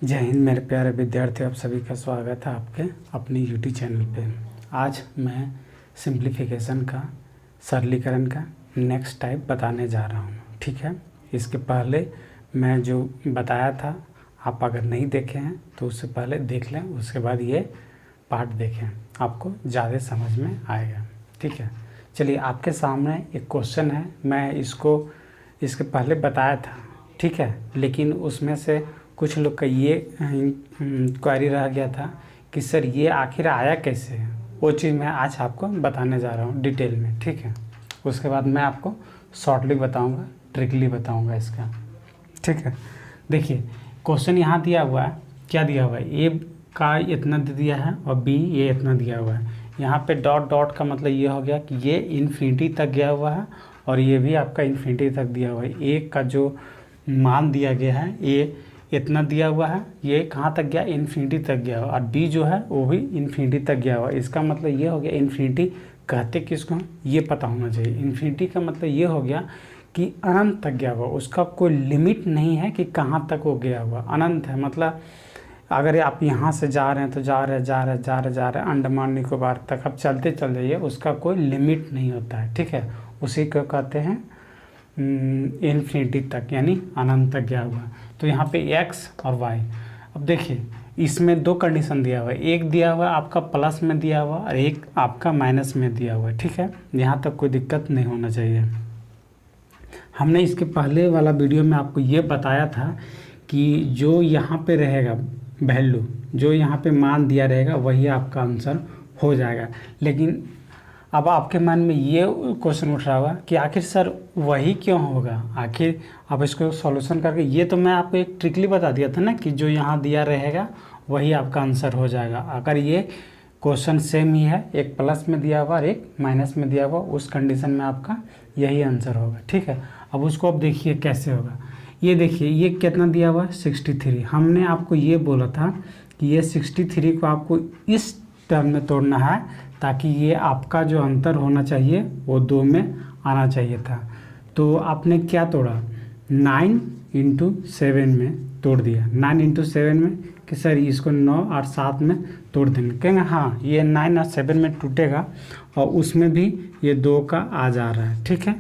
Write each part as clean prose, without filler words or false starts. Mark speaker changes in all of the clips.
Speaker 1: जय हिंद मेरे प्यारे विद्यार्थी, आप सभी का स्वागत है आपके अपने यूट्यूब चैनल पे। आज मैं सिंप्लीफिकेशन का सरलीकरण का नेक्स्ट टाइप बताने जा रहा हूँ। ठीक है, इसके पहले मैं जो बताया था आप अगर नहीं देखे हैं तो उससे पहले देख लें, उसके बाद ये पार्ट देखें, आपको ज़्यादा समझ में आएगा। ठीक है, चलिए आपके सामने एक क्वेश्चन है। मैं इसके पहले बताया था, ठीक है, लेकिन उसमें से कुछ लोग का ये क्वेरी रह गया था कि सर ये आखिर आया कैसे। वो चीज़ मैं आज आपको बताने जा रहा हूँ डिटेल में। ठीक है, उसके बाद मैं आपको शॉर्टली बताऊँगा, ट्रिकली बताऊँगा इसका। ठीक है, देखिए क्वेश्चन यहाँ दिया हुआ है, क्या दिया हुआ है, ए का इतना दे दिया है और बी ये इतना दिया हुआ है। यहाँ पे डॉट डॉट का मतलब ये हो गया कि ये इन्फिनिटी तक गया हुआ है और ये भी आपका इन्फिनिटी तक दिया हुआ है। ए का जो मान दिया गया है ए इतना दिया हुआ है, ये कहाँ तक गया, इन्फिनिटी तक गया हुआ, और बी जो है वो भी इन्फिनिटी तक गया हुआ। इसका मतलब ये हो गया, इन्फिनिटी कहते किसको ये पता होना चाहिए। इन्फिनिटी का मतलब ये हो गया कि अनंत तक गया हुआ, उसका कोई लिमिट नहीं है कि कहाँ तक वो गया हुआ, अनंत है। मतलब अगर आप यहाँ से जा रहे हैं तो जा रहे अंडमान निकोबार तक आप चलते चल जाइए, उसका कोई लिमिट नहीं होता है। ठीक है, उसी को कहते हैं इन्फिनिटी तक, यानी अनंत तक गया हुआ। तो यहाँ पे x और y, अब देखिए इसमें दो कंडीशन दिया हुआ है, एक दिया हुआ है आपका प्लस में दिया हुआ और एक आपका माइनस में दिया हुआ है। ठीक है, यहाँ तक कोई दिक्कत नहीं होना चाहिए। हमने इसके पहले वाला वीडियो में आपको ये बताया था कि जो यहाँ पे रहेगा वैल्यू, जो यहाँ पे मान दिया रहेगा वही आपका आंसर हो जाएगा। लेकिन अब आपके मन में ये क्वेश्चन उठ रहा होगा कि आखिर सर वही क्यों होगा, आखिर आप इसको सॉल्यूशन करके, ये तो मैं आपको एक ट्रिकली बता दिया था ना कि जो यहाँ दिया रहेगा वही आपका आंसर हो जाएगा। अगर ये क्वेश्चन सेम ही है, एक प्लस में दिया हुआ और एक माइनस में दिया हुआ, उस कंडीशन में आपका यही आंसर होगा। ठीक है, अब उसको अब देखिए कैसे होगा। ये देखिए ये कितना दिया हुआ, 63। हमने आपको ये बोला था कि ये 63 को आपको इस टर्म में तोड़ना है ताकि ये आपका जो अंतर होना चाहिए वो 2 में आना चाहिए था। तो आपने क्या तोड़ा, 9 × 7 में तोड़ दिया। 9 × 7 में कि सर इसको 9 और 7 में तोड़ देंगे, कहेंगे हाँ ये 9 और 7 में टूटेगा और उसमें भी ये 2 का आ जा रहा है। ठीक है,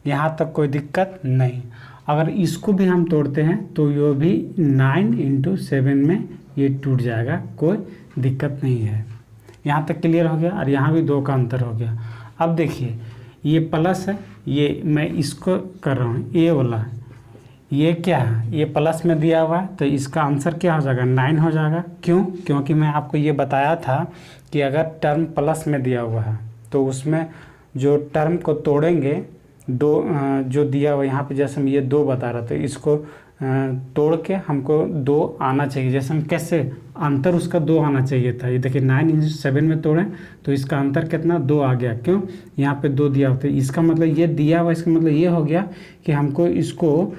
Speaker 1: यहाँ तक कोई दिक्कत नहीं। अगर इसको भी हम तोड़ते हैं तो ये भी 9 × 7 में ये टूट जाएगा, कोई दिक्कत नहीं है। यहाँ तक क्लियर हो गया, और यहाँ भी 2 का अंतर हो गया। अब देखिए ये प्लस है, ये मैं इसको कर रहा हूँ ए वाला, ये क्या है, ये प्लस में दिया हुआ है तो इसका आंसर क्या हो जाएगा, 9 हो जाएगा। क्यों, क्योंकि मैं आपको ये बताया था कि अगर टर्म प्लस में दिया हुआ है तो उसमें जो टर्म को तोड़ेंगे, 2 जो दिया हुआ यहाँ पे, जैसे हम ये 2 बता रहा था, इसको तोड़ के हमको 2 आना चाहिए। जैसे हम कैसे अंतर उसका 2 आना चाहिए था। ये देखिए 9 × 7 में तोड़ें तो इसका अंतर कितना, 2 आ गया। क्यों, यहाँ पे 2 दिया होता है, इसका मतलब ये दिया हुआ, इसका मतलब ये हो गया कि हमको इसको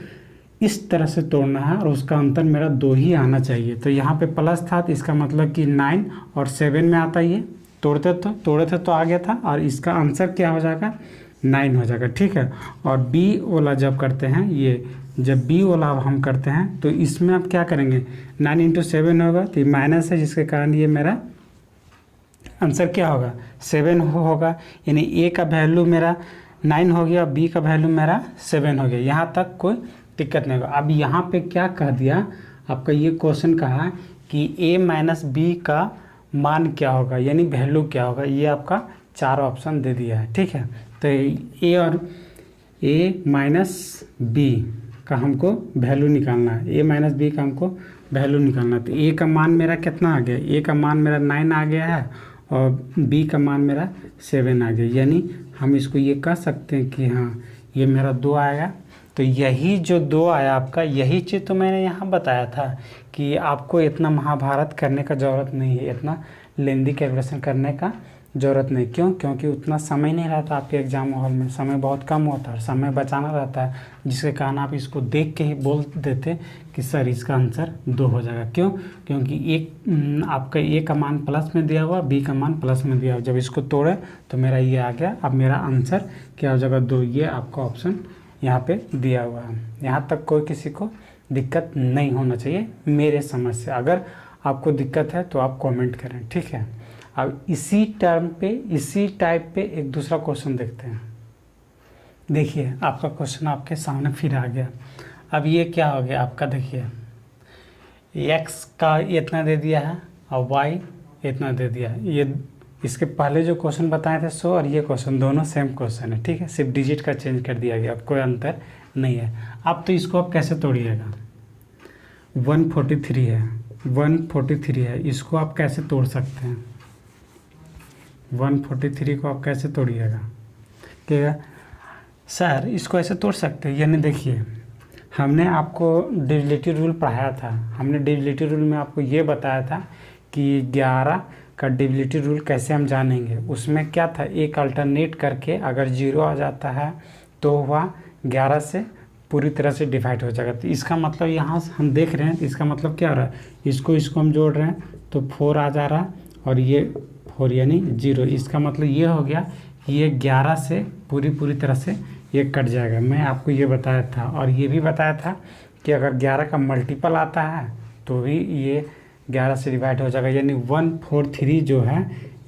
Speaker 1: इस तरह से तोड़ना है और उसका अंतर मेरा 2 ही आना चाहिए। तो यहाँ पे प्लस था तो इसका मतलब कि 9 और 7 में आता, ये तोड़े थे तो आ गया था, और इसका आंसर क्या हो जाएगा, 9 हो जाएगा। ठीक है, और बी वाला जब करते हैं, ये जब बी वाला हम करते हैं तो इसमें आप क्या करेंगे, 9 × 7 होगा तो ये माइनस है, जिसके कारण ये मेरा आंसर क्या होगा, 7 होगा। यानी ए का वैल्यू मेरा 9 हो गया, बी का वैल्यू मेरा 7 हो गया। यहाँ तक कोई दिक्कत नहीं होगा। अब यहाँ पे क्या कह दिया, आपका ये क्वेश्चन कहा कि ए - बी का मान क्या होगा, यानी वैल्यू क्या होगा। ये आपका 4 ऑप्शन दे दिया है। ठीक है, तो ए और ए - बी का हमको वैल्यू निकालना है, ए - बी का हमको वैल्यू निकालना है। तो ए का मान मेरा कितना आ गया, ए का मान मेरा 9 आ गया है और बी का मान मेरा 7 आ गया। यानी हम इसको ये कह सकते हैं कि हाँ ये मेरा 2 आएगा। तो यही जो 2 आया आपका, यही चीज़ तो मैंने यहाँ बताया था कि आपको इतना महाभारत करने का ज़रूरत नहीं है, इतना लेंदी कैलकुलेशन करने का ज़रूरत नहीं। क्यों, क्योंकि उतना समय नहीं रहता आपके एग्जाम हॉल में, समय बहुत कम होता है, समय बचाना रहता है, जिसके कारण आप इसको देख के ही बोल देते कि सर इसका आंसर 2 हो जाएगा। क्यों, क्योंकि एक आपका ए का मान प्लस में दिया हुआ, बी का मान प्लस में दिया हुआ, जब इसको तोड़े तो मेरा ये आ गया। अब मेरा आंसर क्या हो जाएगा, 2। ये आपका ऑप्शन यहाँ पे दिया हुआ है। यहाँ तक कोई किसी को दिक्कत नहीं होना चाहिए मेरे समझ से। अगर आपको दिक्कत है तो आप कमेंट करें, ठीक है। अब इसी टर्म पे, इसी टाइप पे एक दूसरा क्वेश्चन देखते हैं। देखिए आपका क्वेश्चन आपके सामने फिर आ गया। अब ये क्या हो गया आपका, देखिए x का इतना दे दिया है और y इतना दे दिया है। ये इसके पहले जो क्वेश्चन बताए थे सो और ये क्वेश्चन दोनों सेम क्वेश्चन है, ठीक है। सिर्फ डिजिट का चेंज कर दिया गया, कोई अंतर नहीं है। अब तो इसको आप कैसे तोड़िएगा, 143 है, 143 है, इसको आप कैसे तोड़ सकते हैं, 143 को आप कैसे तोड़िएगा। क्या सर इसको ऐसे तोड़ सकते हैं, यानी देखिए हमने आपको डिविजिबिलिटी रूल पढ़ाया था। हमने डिविजिबिलिटी रूल में आपको ये बताया था कि 11 का डिविजिबिलिटी रूल कैसे हम जानेंगे। उसमें क्या था, एक अल्टरनेट करके अगर 0 आ जाता है तो वह 11 से पूरी तरह से डिवाइड हो जाएगा। तो इसका मतलब यहाँ हम देख रहे हैं, इसका मतलब क्या हो रहा है, इसको हम जोड़ रहे हैं तो 4 आ जा रहा है और ये 4 यानी 0। इसका मतलब ये हो गया कि ये 11 से पूरी तरह से ये कट जाएगा। मैं आपको ये बताया था और ये भी बताया था कि अगर 11 का मल्टीपल आता है तो भी ये 11 से डिवाइड हो जाएगा। यानी 143 जो है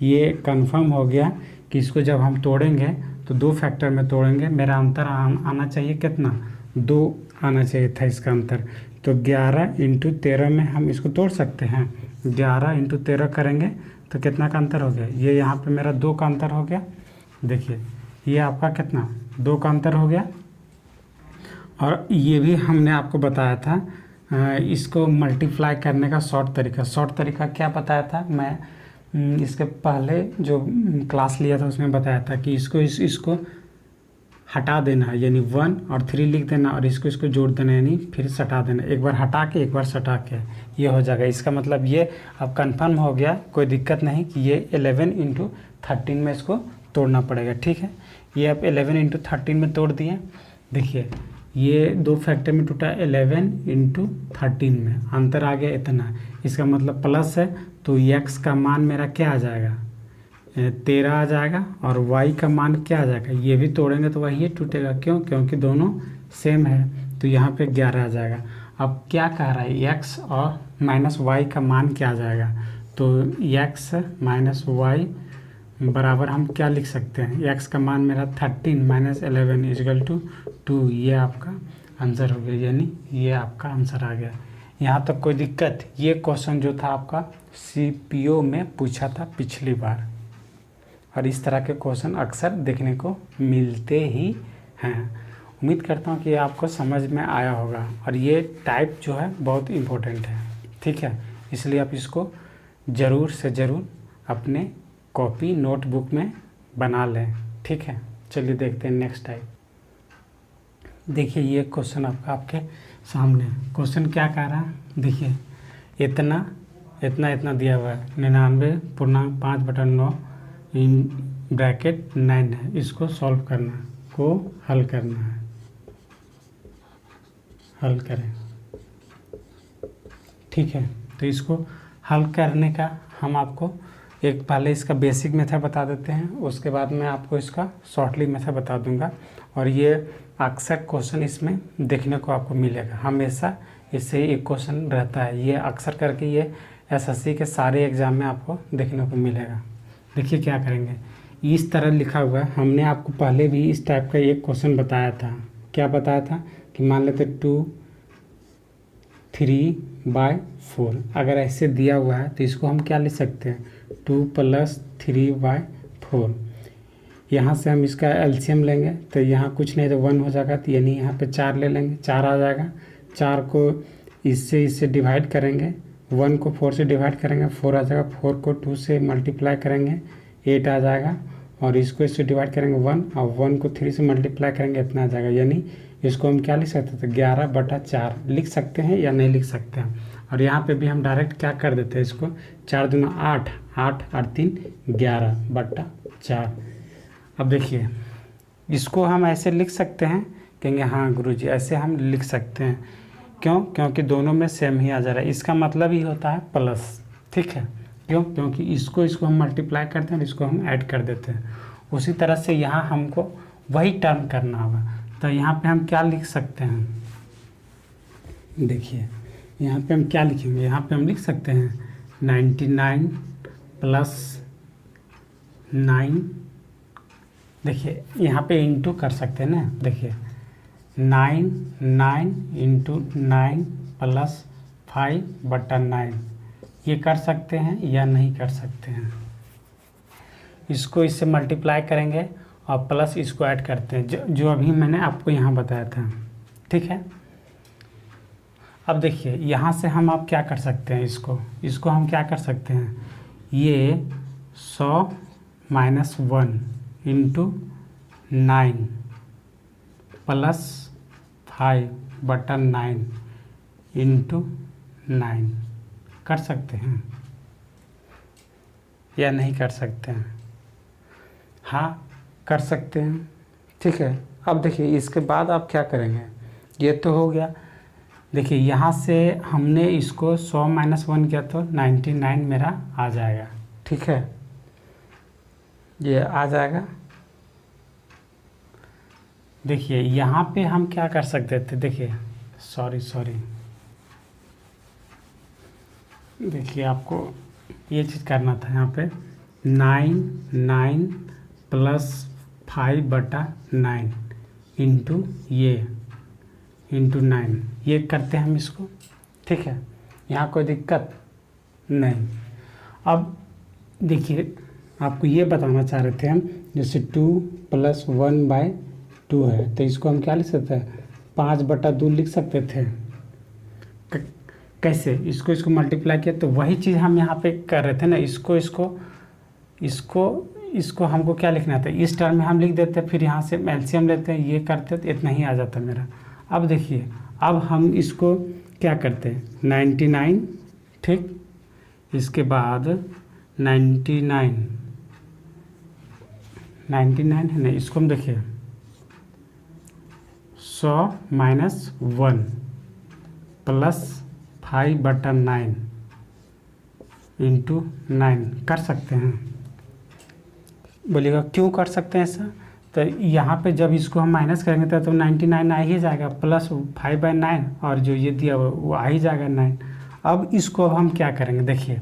Speaker 1: ये कंफर्म हो गया कि इसको जब हम तोड़ेंगे तो 2 फैक्टर में तोड़ेंगे। मेरा अंतर आना चाहिए कितना, 2 आना चाहिए था इसका अंतर। तो 11 × 13 में हम इसको तोड़ सकते हैं। 11 × 13 करेंगे तो कितना का अंतर हो गया, ये यहाँ पे मेरा 2 का अंतर हो गया। देखिए ये आपका कितना, 2 का अंतर हो गया। और ये भी हमने आपको बताया था इसको मल्टीप्लाई करने का शॉर्ट तरीका क्या बताया था। मैं इसके पहले जो क्लास लिया था उसमें बताया था कि इसको हटा देना है, यानी 1 और 3 लिख देना और इसको जोड़ देना, यानी फिर सटा देना, एक बार हटा के एक बार सटा के, ये हो जाएगा। इसका मतलब ये अब कंफर्म हो गया, कोई दिक्कत नहीं कि ये 11 × 13 में इसको तोड़ना पड़ेगा, ठीक है। ये आप 11 × 13 में तोड़ दिए। देखिए ये 2 फैक्टर में टूटा 11 × 13 में, अंतर आ गया इतना। इसका मतलब प्लस है तो x का मान मेरा क्या आ जाएगा, 13 आ जाएगा और y का मान क्या आ जाएगा, ये भी तोड़ेंगे तो वही टूटेगा। क्यों, क्योंकि दोनों सेम है तो यहाँ पे 11 आ जाएगा। अब क्या कह रहा है, x और -y का मान क्या आ जाएगा, तो x - y बराबर हम क्या लिख सकते हैं, x का मान मेरा 13 - 11 = 2। ये आपका आंसर हो गया, यानी ये आपका आंसर आ गया। यहाँ तक कोई दिक्कत। ये क्वेश्चन जो था आपका CPO में पूछा था पिछली बार और इस तरह के क्वेश्चन अक्सर देखने को मिलते ही हैं। उम्मीद करता हूँ कि आपको समझ में आया होगा और ये टाइप जो है बहुत इम्पोर्टेंट है, ठीक है। इसलिए आप इसको ज़रूर से ज़रूर अपने कॉपी नोटबुक में बना लें, ठीक है। चलिए देखते हैं नेक्स्ट टाइप। देखिए ये क्वेश्चन आपके सामने, क्वेश्चन क्या कह रहा है, देखिए इतना दिया हुआ है, 99.5/9 इन ब्रैकेट 9 है। इसको सॉल्व करना को हल करना है, हल करें, ठीक है। तो इसको हल करने का हम आपको एक पहले इसका बेसिक मेथड बता देते हैं, उसके बाद मैं आपको इसका शॉर्टली मेथड बता दूंगा। और ये अक्सर क्वेश्चन इसमें देखने को आपको मिलेगा, हमेशा इससे एक क्वेश्चन रहता है। ये अक्सर करके ये SSC के सारे एग्ज़ाम में आपको देखने को मिलेगा। देखिए क्या करेंगे, इस तरह लिखा हुआ है। हमने आपको पहले भी इस टाइप का एक क्वेश्चन बताया था। क्या बताया था कि मान लेते 2 3/4, अगर ऐसे दिया हुआ है तो इसको हम क्या लिख सकते हैं, 2 + 3/4। यहाँ से हम इसका LCM लेंगे तो यहाँ कुछ नहीं तो 1 हो जाएगा, तो यानी यहाँ पे 4 ले लेंगे, 4 आ जाएगा। 4 को इससे डिवाइड करेंगे, 1 को 4 से डिवाइड करेंगे, 4 आ जाएगा। 4 को 2 से मल्टीप्लाई करेंगे, 8 आ जाएगा। और इसको इससे डिवाइड करेंगे 1, और 1 को 3 से मल्टीप्लाई करेंगे, इतना आ जाएगा। यानी इसको हम क्या लिख सकते थे, 11/4 लिख सकते हैं या नहीं लिख सकते हैं। और यहाँ पे भी हम डायरेक्ट क्या कर देते हैं, इसको 4 दूना 8, 8 और 3 11/4। अब देखिए इसको हम ऐसे लिख सकते हैं, कहेंगे हाँ गुरुजी ऐसे हम लिख सकते हैं। क्यों, क्योंकि दोनों में सेम ही आ जा रहा है। इसका मतलब ही होता है प्लस, ठीक है। क्यों, क्योंकि इसको हम मल्टीप्लाई करते हैं और इसको हम ऐड कर देते हैं। उसी तरह से यहाँ हमको वही टर्म करना होगा। तो यहाँ पे हम क्या लिख सकते हैं, देखिए यहाँ पे हम क्या लिखेंगे, यहाँ पे हम लिख सकते हैं 99 प्लस 9। देखिए यहाँ पे इंटू कर सकते हैं ना, देखिए 9 इंटू 9 प्लस 5/9 ये कर सकते हैं या नहीं कर सकते हैं। इसको इससे मल्टीप्लाई करेंगे और प्लस इसको ऐड करते हैं, जो अभी मैंने आपको यहाँ बताया था। ठीक है, अब देखिए यहाँ से हम आप क्या कर सकते हैं, इसको हम क्या कर सकते हैं, ये 100 - 1 इंटू 9 प्लस 5/9 इंटू 9 कर सकते हैं या नहीं कर सकते हैं। हाँ कर सकते हैं। ठीक है, अब देखिए इसके बाद आप क्या करेंगे, ये तो हो गया। देखिए यहाँ से हमने इसको 100 - 1 किया तो 99 मेरा आ जाएगा। ठीक है, ये आ जाएगा। देखिए यहाँ पे हम क्या कर सकते थे, देखिए सॉरी देखिए आपको ये चीज़ करना था। यहाँ पे 9 प्लस 5/9 इंटू इंटू 9 ये करते हैं हम इसको। ठीक है, यहाँ कोई दिक्कत नहीं। अब देखिए आपको ये बताना चाह रहे थे हम, जैसे 2 + 1/2 है तो इसको हम क्या लिख सकते हैं, 5/2 लिख सकते थे। कैसे, इसको मल्टीप्लाई किया तो वही चीज़ हम यहाँ पे कर रहे थे ना। इसको हमको क्या लिखना था, इस टर्म में हम लिख देते, फिर यहाँ से एलसीएम लेते हैं, ये करते तो इतना ही आ जाता मेरा। अब देखिए अब हम इसको क्या करते हैं, 99। ठीक, इसके बाद 99 है ना, इसको हम देखिए 100 - 1 प्लस 5/9 इंटू 9 कर सकते हैं। बोलिएगा क्यों कर सकते हैं ऐसा, तो यहाँ पे जब इसको हम माइनस करेंगे तो 99 आ ही जाएगा, प्लस 5/9 और जो ये दिया वो आ ही जाएगा 9। अब इसको हम क्या करेंगे, देखिए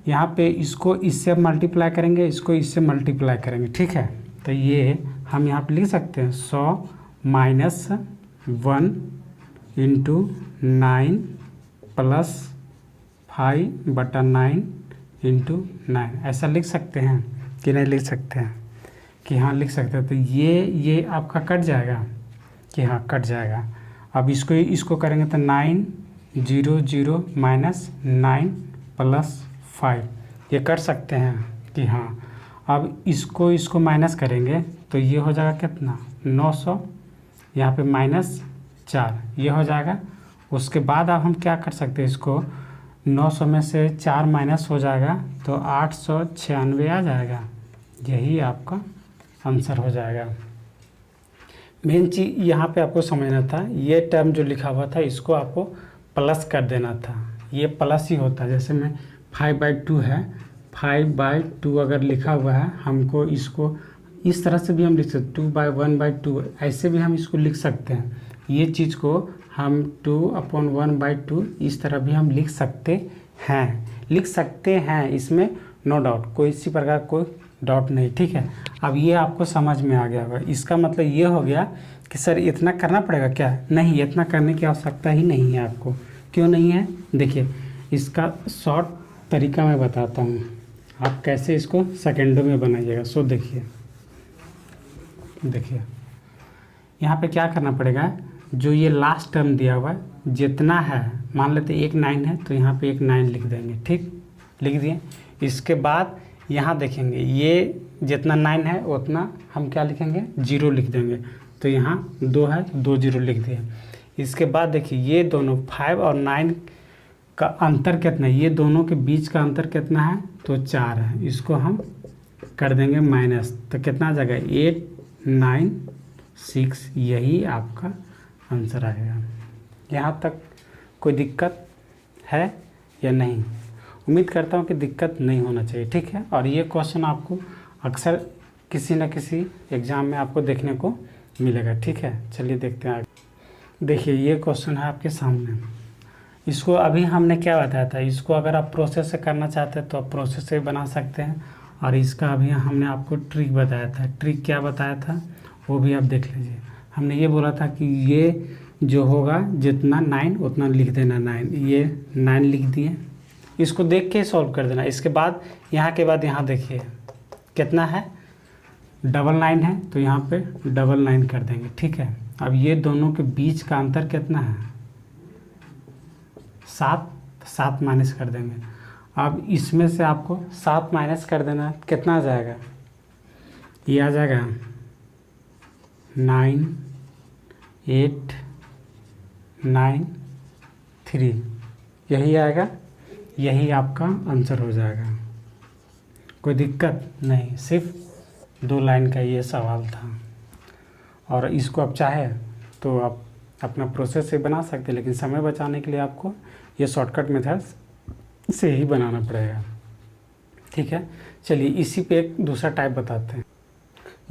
Speaker 1: यहाँ पे इसको इससे मल्टीप्लाई करेंगे, इसको इससे मल्टीप्लाई करेंगे। ठीक है, तो ये हम यहाँ पे लिख सकते हैं 100 - 1 इंटू 9 प्लस 5/9 इंटू 9 ऐसा लिख सकते हैं कि नहीं लिख सकते हैं, कि हाँ लिख सकते हैं। तो ये आपका कट जाएगा, कि हाँ कट जाएगा। अब इसको करेंगे तो 9 0 0 -9 प्लस 5 ये कर सकते हैं कि हाँ। अब इसको माइनस करेंगे तो ये हो जाएगा कितना, 900, यहाँ पे -4 ये हो जाएगा। उसके बाद अब हम क्या कर सकते हैं, इसको 900 में से 4 माइनस हो जाएगा तो 896 आ जाएगा। यही आपका आंसर हो जाएगा। मेन चीज़ यहाँ पे आपको समझना था, ये टर्म जो लिखा हुआ था इसको आपको प्लस कर देना था। ये प्लस ही होता है, जैसे मैं 5/2 है, 5/2 अगर लिखा हुआ है, हमको इसको इस तरह से भी हम लिख सकते, 2/1/2 ऐसे भी हम इसको लिख सकते हैं। ये चीज़ को हम 2/1/2 इस तरह भी हम लिख सकते हैं, इसमें नो डाउट, कोई इसी प्रकार कोई डाउट नहीं। ठीक है, अब ये आपको समझ में आ गया होगा। इसका मतलब ये हो गया कि सर इतना करना पड़ेगा क्या, नहीं इतना करने की आवश्यकता ही नहीं है आपको। क्यों नहीं है, देखिए इसका शॉर्ट तरीका मैं बताता हूँ, आप कैसे इसको सेकेंडों में बनाइएगा। सो देखिए यहाँ पे क्या करना पड़ेगा, जो ये लास्ट टर्म दिया हुआ है जितना है, मान लेते एक 9 है तो यहाँ पे एक 9 लिख देंगे। ठीक, लिख दिए। इसके बाद यहाँ देखेंगे ये जितना 9 है उतना हम क्या लिखेंगे, 0 लिख देंगे। तो यहाँ 2 है तो 2 0 लिख दिए। इसके बाद देखिए ये दोनों 5 और 9 का अंतर कितना है, ये दोनों के बीच का अंतर कितना है, तो 4 है। इसको हम कर देंगे माइनस, तो कितना आ जाएगा 8 9 6, यही आपका आंसर आएगा। यहाँ तक कोई दिक्कत है या नहीं? उम्मीद करता हूँ कि दिक्कत नहीं होना चाहिए। ठीक है, और ये क्वेश्चन आपको अक्सर किसी न किसी एग्ज़ाम में आपको देखने को मिलेगा। ठीक है, चलिए देखते हैं आगे। देखिए ये क्वेश्चन है आपके सामने। इसको अभी हमने क्या बताया था, इसको अगर आप प्रोसेस से करना चाहते हैं तो आप प्रोसेस से बना सकते हैं। और इसका अभी हमने आपको ट्रिक बताया था। ट्रिक क्या बताया था वो भी आप देख लीजिए। हमने ये बोला था कि ये जो होगा जितना 9 उतना लिख देना 9, ये 9 लिख दिए। इसको देख के सॉल्व कर देना। इसके बाद यहाँ के बाद यहाँ देखिए कितना है, 999 है, तो यहाँ पे 999 कर देंगे। ठीक है, अब ये दोनों के बीच का अंतर कितना है, 7 माइनस कर देंगे। अब इसमें से आपको 7 माइनस कर देना, कितना आ जाएगा, ये आ जाएगा 9 8 9 3, यही आएगा, यही आपका आंसर हो जाएगा। कोई दिक्कत नहीं, सिर्फ 2 लाइन का ये सवाल था। और इसको आप चाहे तो आप अपना प्रोसेस से बना सकते हैं, लेकिन समय बचाने के लिए आपको ये शॉर्टकट मेथड से ही बनाना पड़ेगा। ठीक है, चलिए इसी पे एक दूसरा टाइप बताते हैं।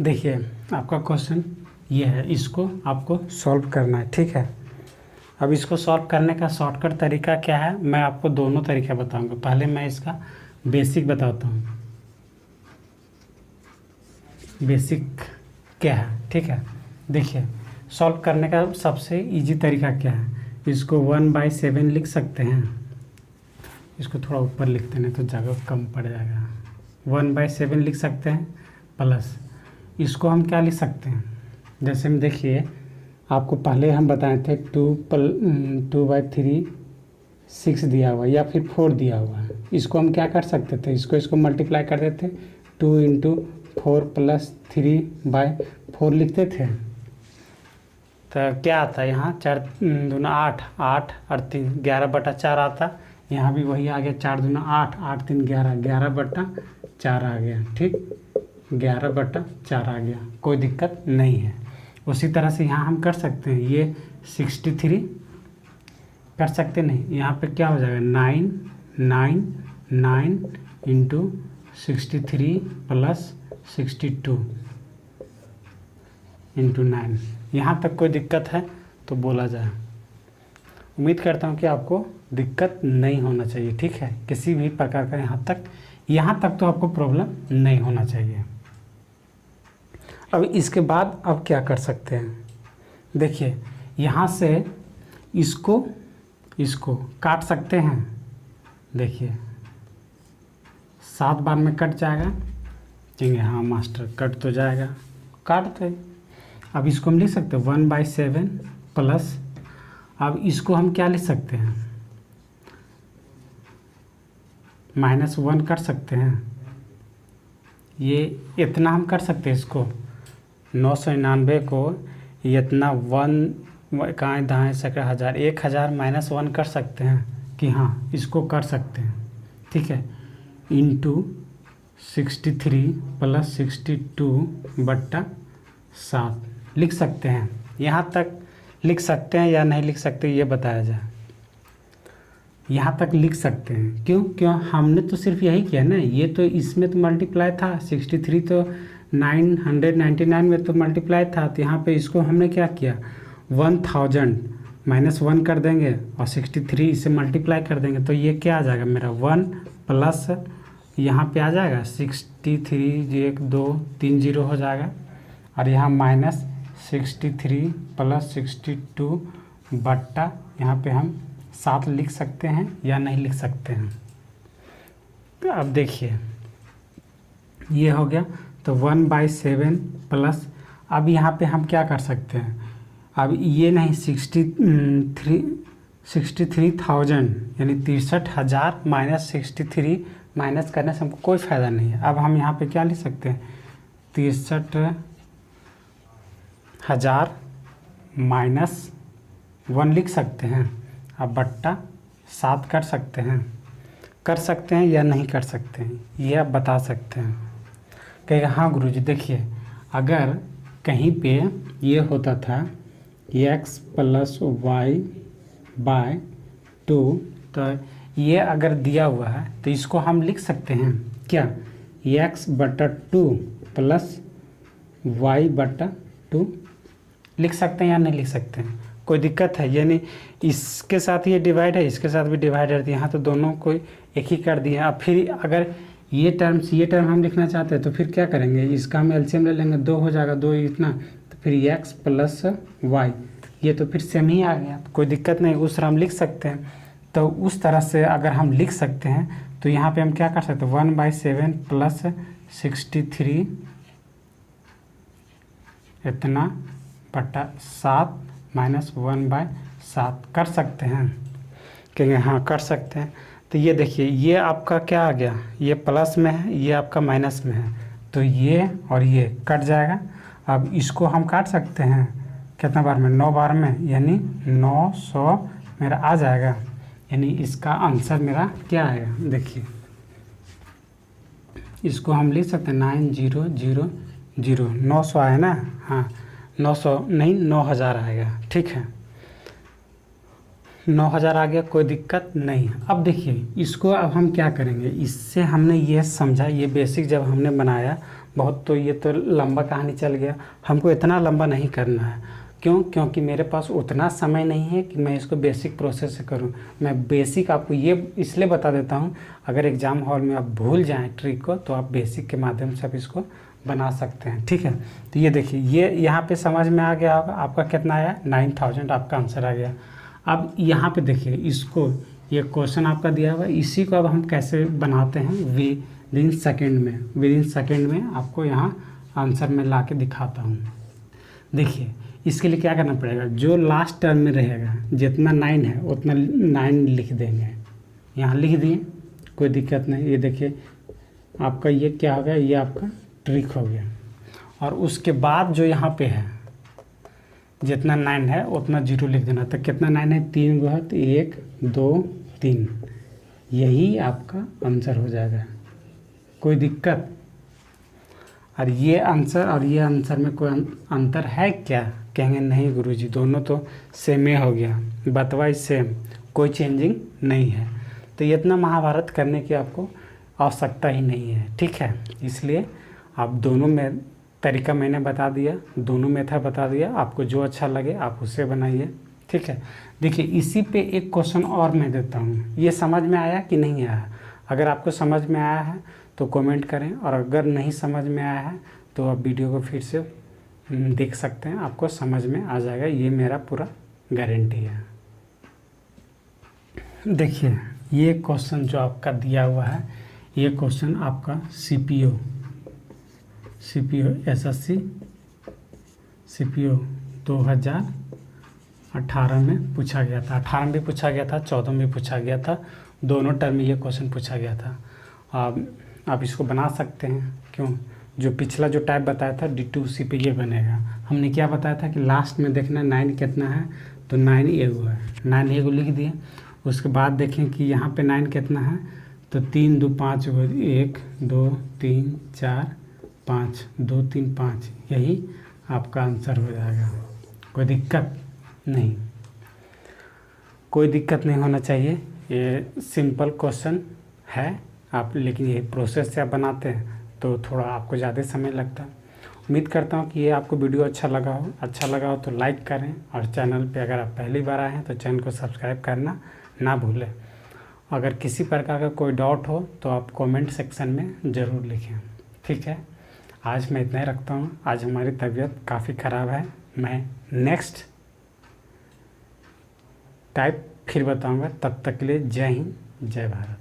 Speaker 1: देखिए आपका क्वेश्चन ये है, इसको आपको सॉल्व करना है। ठीक है, अब इसको सॉल्व करने का शॉर्टकट तरीका क्या है, मैं आपको दोनों तरीका बताऊंगा। पहले मैं इसका बेसिक बताता हूँ, बेसिक क्या है। ठीक है, देखिए सॉल्व करने का सबसे इजी तरीका क्या है, इसको 1/7 लिख सकते हैं। इसको थोड़ा ऊपर लिखते हैं तो जगह कम पड़ जाएगा। 1/7 लिख सकते हैं, प्लस इसको हम क्या लिख सकते हैं, जैसे हम देखिए आपको पहले हम बताए थे 2/3 6 दिया हुआ या फिर 4 दिया हुआ है। इसको हम क्या कर सकते थे, इसको मल्टीप्लाई कर देते, 2 × 4 + 3/4 लिखते थे। तो क्या आता है यहाँ, 4 दूना 8, 8 और 3 11/4 आता। यहाँ भी वही आ गया, 4 दूना 8, 8 3 11, 11/4 आ गया। ठीक, 11/4 आ गया, कोई दिक्कत नहीं है। उसी तरह से यहाँ हम कर सकते हैं, ये 63 कर सकते नहीं, यहाँ पे क्या हो जाएगा 9 9 9 × 63 + 62 × 9। यहाँ तक कोई दिक्कत है तो बोला जाए। उम्मीद करता हूँ कि आपको दिक्कत नहीं होना चाहिए। ठीक है, किसी भी प्रकार का यहाँ तक तो आपको प्रॉब्लम नहीं होना चाहिए। अब इसके बाद अब क्या कर सकते हैं, देखिए यहाँ से इसको काट सकते हैं। देखिए 7 बार में कट जाएगा। ठीक है, हाँ मास्टर कट तो जाएगा, काट दे। अब इसको हम लिख सकते हैं 1/7 प्लस, अब इसको हम क्या लिख सकते हैं, -1 कर सकते हैं। ये इतना हम कर सकते हैं, इसको 999 को इतना 1 कहाँ दाएँ सके 1000 1000 -1 कर सकते हैं कि हाँ इसको कर सकते हैं। ठीक है, × 63 + 62/7 लिख सकते हैं। यहाँ तक लिख सकते हैं या नहीं लिख सकते ये बताया जाए। यहाँ तक लिख सकते हैं, क्यों हमने तो सिर्फ यही किया ना, ये तो इसमें तो मल्टीप्लाई था, 63 तो 999 में तो मल्टीप्लाई था। तो यहाँ पे इसको हमने क्या किया, 1000 -1 कर देंगे और 63 इसे मल्टीप्लाई कर देंगे, तो ये क्या आ जाएगा मेरा 1 प्लस यहाँ पे आ जाएगा 63, 1 2 3 0 हो जाएगा, और यहाँ -63 + 62 बट्टा यहाँ पे हम 7 लिख सकते हैं या नहीं लिख सकते हैं। तो अब देखिए ये हो गया, तो 1/7 प्लस, अब यहाँ पे हम क्या कर सकते हैं, अब ये नहीं 63,000 यानी 63,000 -63 माइनस करने से हमको कोई फ़ायदा नहीं है। अब हम यहाँ पे क्या लिख सकते हैं, 63,000 -1 लिख सकते हैं, अब बट्टा 7 कर सकते हैं या नहीं कर सकते हैं, ये आप बता सकते हैं। कहेगा हाँ गुरुजी देखिए, अगर कहीं पे ये होता था x + y/2, तो ये अगर दिया हुआ है तो इसको हम लिख सकते हैं क्या, x/2 + y/2 लिख सकते हैं या नहीं लिख सकते हैं, कोई दिक्कत है? यानी इसके साथ ये डिवाइड है, इसके साथ भी डिवाइड है, यहाँ तो दोनों को एक ही कर दिए। अब फिर अगर ये टर्म हम लिखना चाहते हैं तो फिर क्या करेंगे, इसका हम एलसीएम ले लेंगे, 2 हो जाएगा, 2 इतना, तो फिर x प्लस वाई, ये तो फिर सेम ही आ गया, कोई दिक्कत नहीं, उस तरह हम लिख सकते हैं। तो उस तरह से अगर हम लिख सकते हैं तो यहाँ पे हम क्या कर सकते हैं, 1/7 प्लस 63 इतना बटा 7 माइनस 1/7 कर सकते हैं, कहेंगे हाँ कर सकते हैं। तो ये देखिए, ये आपका क्या आ गया, ये प्लस में है, ये आपका माइनस में है, तो ये और ये कट जाएगा। अब इसको हम काट सकते हैं कितना बार में, 9 बार में, यानी 900 मेरा आ जाएगा। यानी इसका आंसर मेरा क्या आएगा, देखिए इसको हम लिख सकते हैं 9000, 900 आया ना, हाँ 900 नहीं 9000 आएगा, ठीक है 9000 आ गया, कोई दिक्कत नहीं। अब देखिए इसको अब हम क्या करेंगे, इससे हमने ये समझा, ये बेसिक जब हमने बनाया बहुत, तो ये तो लंबा कहानी चल गया, हमको इतना लंबा नहीं करना है। क्यों? क्योंकि मेरे पास उतना समय नहीं है कि मैं इसको बेसिक प्रोसेस से करूं। मैं बेसिक आपको ये इसलिए बता देता हूं, अगर एग्ज़ाम हॉल में आप भूल जाएं ट्रिक को, तो आप बेसिक के माध्यम से आप इसको बना सकते हैं, ठीक है। तो ये देखिए, ये यहाँ पे समझ में आ गया होगा, आपका कितना आया, 9000 आपका आंसर आ गया। अब यहाँ पे देखिए, इसको ये क्वेश्चन आपका दिया हुआ, इसी को अब हम कैसे बनाते हैं, विदिन सेकेंड में आपको यहाँ आंसर में ला के दिखाता हूँ। देखिए इसके लिए क्या करना पड़ेगा, जो लास्ट टर्म में रहेगा जितना 9 है उतना 9 लिख देंगे, यहाँ लिख दिए, कोई दिक्कत नहीं। ये देखिए आपका ये क्या हो गया, ये आपका ट्रिक हो गया। और उसके बाद जो यहाँ पे है जितना 9 है उतना 0 लिख देना। तो कितना 9 है, 3 गुणित 1 2 3, यही आपका आंसर हो जाएगा, कोई दिक्कत। और ये आंसर और ये आंसर में कोई अंतर है क्या, कहेंगे नहीं गुरुजी दोनों तो सेम ही हो गया, बतवाई सेम, कोई चेंजिंग नहीं है। तो ये इतना महाभारत करने की आपको आवश्यकता ही नहीं है, ठीक है। इसलिए आप दोनों में तरीका मैंने बता दिया, दोनों मेथड बता दिया, आपको जो अच्छा लगे आप उससे बनाइए, ठीक है। देखिए इसी पे एक क्वेश्चन और मैं देता हूँ, ये समझ में आया कि नहीं आया। अगर आपको समझ में आया है तो कमेंट करें, और अगर नहीं समझ में आया है तो आप वीडियो को फिर से देख सकते हैं, आपको समझ में आ जाएगा, ये मेरा पूरा गारंटी है। देखिए ये क्वेश्चन जो आपका दिया हुआ है, ये क्वेश्चन आपका सीपीओ एसएससी सीपीओ 2018 में पूछा गया था, 18 में भी पूछा गया था, 14 में भी पूछा गया था, दोनों टर्म में ये क्वेश्चन पूछा गया था। आप इसको बना सकते हैं, क्यों, जो पिछला जो टाइप बताया था D2C पे ये बनेगा। हमने क्या बताया था कि लास्ट में देखना 9 कितना है, तो 9 एगो है, 9 एगो लिख दिए। उसके बाद देखें कि यहाँ पे 9 कितना है, तो 3 2 5 1 2 3 4 5 2 3 5, यही आपका आंसर हो जाएगा, कोई दिक्कत नहीं, कोई दिक्कत नहीं होना चाहिए। ये सिंपल क्वेश्चन है, आप लेकिन ये प्रोसेस से आप बनाते हैं तो थोड़ा आपको ज़्यादा समय लगता है। उम्मीद करता हूँ कि ये आपको वीडियो अच्छा लगा हो तो लाइक करें, और चैनल पे अगर आप पहली बार आए हैं तो चैनल को सब्सक्राइब करना ना भूलें। अगर किसी प्रकार का कोई डाउट हो तो आप कमेंट सेक्शन में ज़रूर लिखें, ठीक है। आज मैं इतना ही रखता हूँ, आज हमारी तबीयत काफ़ी ख़राब है, मैं नेक्स्ट टाइप फिर बताऊँगा, तब तक के लिए जय हिंद जय भारत।